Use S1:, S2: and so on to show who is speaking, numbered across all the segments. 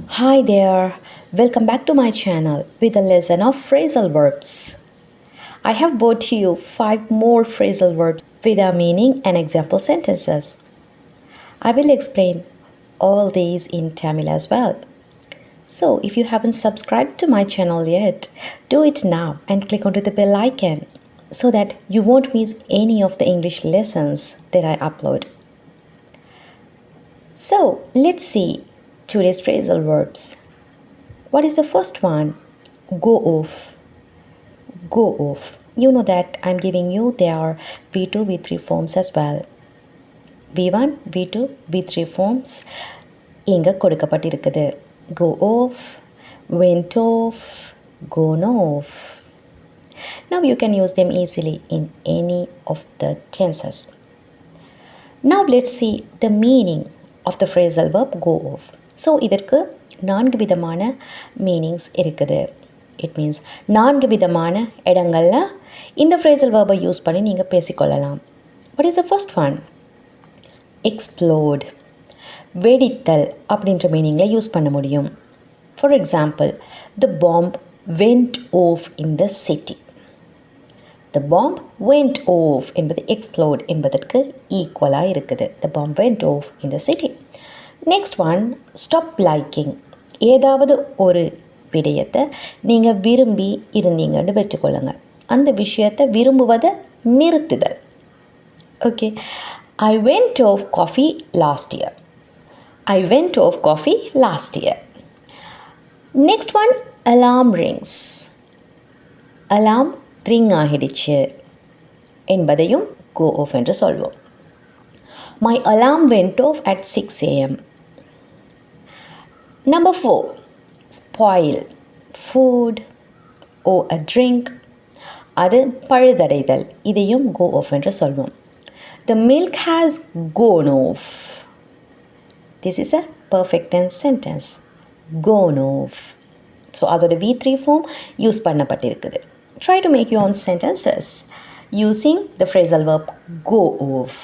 S1: Hi there, welcome back to my channel with a lesson of phrasal verbs. I have brought you 5 more phrasal verbs with their meaning and example sentences. I will explain all these in Tamil as well. So if you haven't subscribed to my channel yet, do it now and click onto the bell icon so that you won't miss any of the English lessons that I upload. So let's see today's phrasal verbs. What is the first one? Go off. Go off. You know that I'm giving you their V2, V3 forms as well. V1, V2, V3 forms இங்க கொடுக்கப்பட்டிருக்குது. Go off, went off, gone off. Now you can use them easily in any of the tenses. Now let's see the meaning of the phrasal verb go off. So இதற்கு 4 விதமான meanings இருக்குது. It means 4 விதமான இடங்களில் இந்த phrasal வேர்பை use பண்ணி நீங்கள் பேசிக்கொள்ளலாம். What is the first one? Explode, வெடித்தல் அப்படின்ற மீனிங்கில் யூஸ் பண்ண முடியும். For example, the bomb went off in the city. The bomb went off என்பது எக்ஸ்ப்ளோட் என்பதற்கு ஈக்குவலாக இருக்குது. The bomb went off in the city. Next one, stop liking. ஏதாவது ஒரு விடயத்தை நீங்கள் விரும்பி இருந்தீங்கன்னு வச்சுக்கொள்ளுங்க. அந்த விஷயத்தை விரும்புவதை நிறுத்துதல். Okay, I went off coffee last year. I went off coffee last year. Next one, alarm rings. Alarm ring ஆகிடுச்சு என்பதையும் கோ ஆஃப் என்று சொல்வோம். My alarm went off at 6 AM. Number 4, spoil, food or a drink. அது பழுதடைதல். இதையும் go off என்று சொல்வோம். The milk has gone off. This is a perfect tense sentence. Gone off. So அதோட V3 form use பண்ணப்பட்டிருக்குது. Try to make your own sentences using the phrasal verb go off.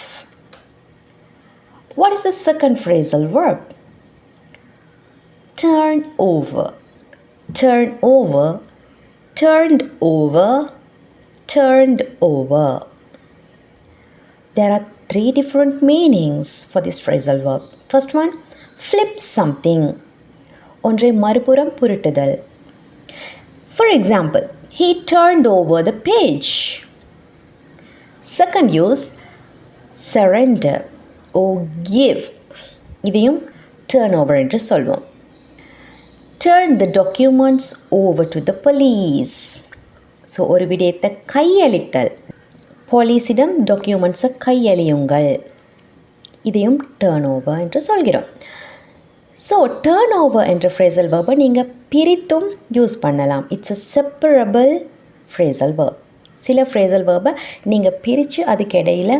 S1: What is the second phrasal verb? Turn over. Turn over, turned over, turned over. There are 3 different meanings for this phrasal verb. First one, flip something. ஒன்றை மறுபுறம் புரட்டுதல். For example, he turned over the page. Second use, surrender or give. இதையும் turn over என்று சொல்வோம். Turn the documents over to the police. So ஒரு விடயத்தை கையளித்தல். போலீஸிடம் டாக்குமெண்ட்ஸை கையளியுங்கள். இதையும் turn over என்று சொல்கிறோம். ஸோ டேர்ன் ஓவர் என்ற ஃப்ரேசல் வேர்பை நீங்கள் பிரித்தும் யூஸ் பண்ணலாம். It's a separable phrasal verb. சில ஃப்ரேசல் வேர்பை நீங்கள் பிரித்து அதுக்கு இடையில்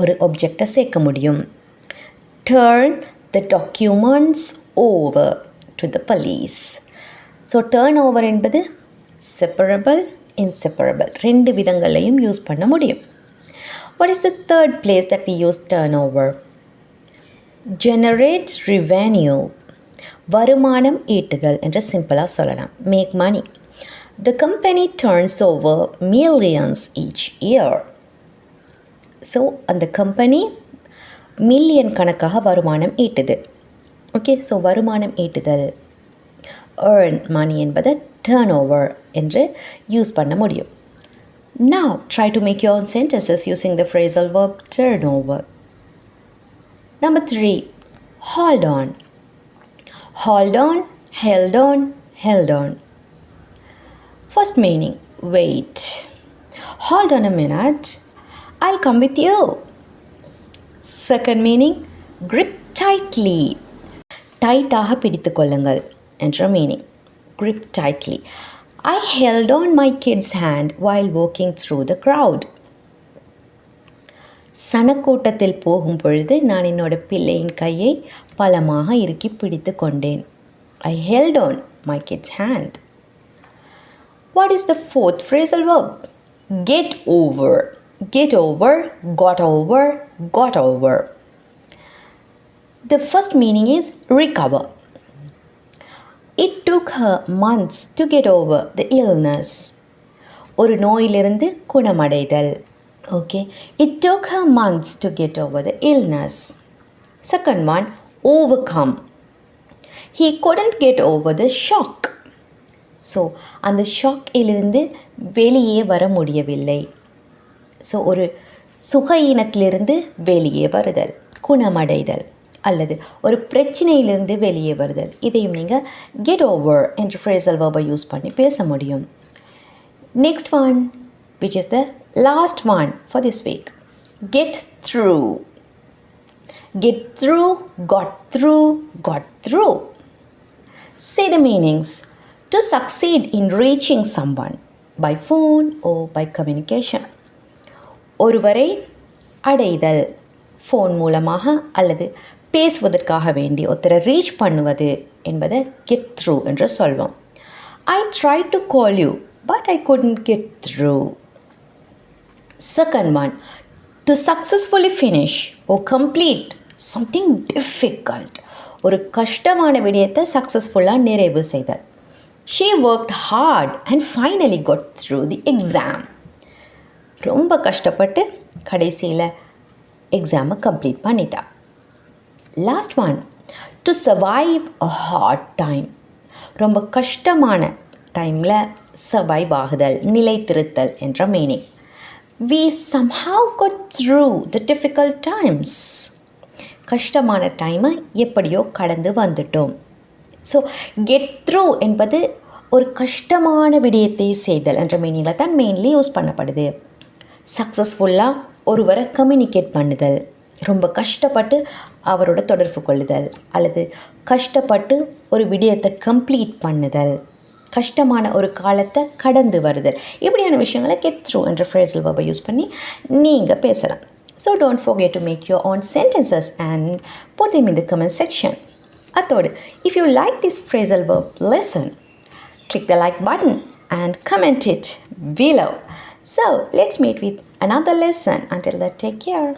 S1: ஒரு ஒப்ஜெக்டை சேர்க்க முடியும். Turn the documents over to the police. So turn over என்பது separable, inseparable. 2 விதங்களையும் யூஸ் பண்ண முடியும். What is the third place that we use turnover? Generate revenue. வருமானம் ஈட்டுதல் என்று சிம்பிளாக சொல்லலாம். Make money. The company turns over millions each year. So அந்த company million கணக்காக வருமானம் ஈட்டுது. ஓகே, ஸோ வருமானம் ஈட்டுதல், earn money என்பதை turnover என்று யூஸ் பண்ண முடியும். Now try to make your own sentences using the phrasal verb turnover. Number 3, hold on. Hold on, held on, held on. First meaning, wait. Hold on a minute, I'll come with you. Second meaning, grip tightly. டைட்டாக பிடித்து கொள்ளுங்கள் என்ற meaning. grip tightly. I held on my kid's hand while walking through the crowd. சனக்கூட்டத்தில் போகும் பொழுது நான் என்னோட பிள்ளையின் கையை பலமாக இறுக்கி பிடித்து கொண்டேன். I held on my kid's hand. What is the fourth phrasal verb? Get over. Get over, got over, got over. The first meaning is recover. It took her months to get over the illness. ஒரு நோயிலிருந்து குணமடைதல். Okay. It took her months to get over the illness. Second one, overcome. He couldn't get over the shock. So அந்த ஷாக்கிலிருந்து வெளியே வர முடியவில்லை. So ஒரு சுகையினத்திலிருந்து வெளியே வருதல், குணமடைதல், அல்லது ஒரு பிரச்சனையிலிருந்து வெளியே வருதல். இதையும் நீங்கள் கெட் ஓவர் என்ற ஃப்ரேசல் வேர்பை யூஸ் பண்ணி பேச முடியும். Next one, which is the last one for this week. Get through. Get through, got through, got through. Say the meanings. To succeed in reaching someone by phone or by communication. ஒருவரை அடைதல் phone மூலமாக அல்லது பேசுவதற்காக வேண்டி ஒருத்தரை reach பண்ணுவது என்பதை get through என்று சொல்வோம். I tried to call you but I couldn't get through. Second one, to successfully finish or complete something difficult. ஒரு கஷ்டமான விடயத்தை சக்ஸஸ்ஃபுல்லாக நிறைவு செய்தல். She worked hard and finally got through the exam. ரொம்ப கஷ்டப்பட்டு கடைசியில் எக்ஸாமை கம்ப்ளீட் பண்ணிட்டா. Last one, to survive a heart time. ரொம்ப கஷ்டமான டைமில் சர்வைவ் ஆகுதல், நிலைத்திருத்தல் என்ற meaning. We somehow got through the difficult times. கஷ்டமான டைமை எப்படியோ கடந்து வந்துட்டோம். ஸோ கெட் த்ரூ என்பது ஒரு கஷ்டமான விடயத்தை செய்தல் என்ற மீனிங்கில் தான் மெயின்லி யூஸ் பண்ணப்படுது. சக்ஸஸ்ஃபுல்லாக ஒருவரை கம்யூனிகேட் பண்ணுதல், ரொம்ப கஷ்டப்பட்டு அவரோட தொடர்பு கொள்ளுதல், அல்லது கஷ்டப்பட்டு ஒரு விடயத்தை கம்ப்ளீட் பண்ணுதல், கஷ்டமான ஒரு காலத்தை கடந்து வருதல். இப்படியான விஷயங்களை கெட் த்ரூ என்ற ஃப்ரேசல் வேர்பை யூஸ் பண்ணி நீங்கள் பேசலாம். So don't forget to make your own sentences and put them in the comment section. அத்தோடு, if you like this phrasal verb lesson, click the like button and comment it below. So let's meet with another lesson. Until then, take care.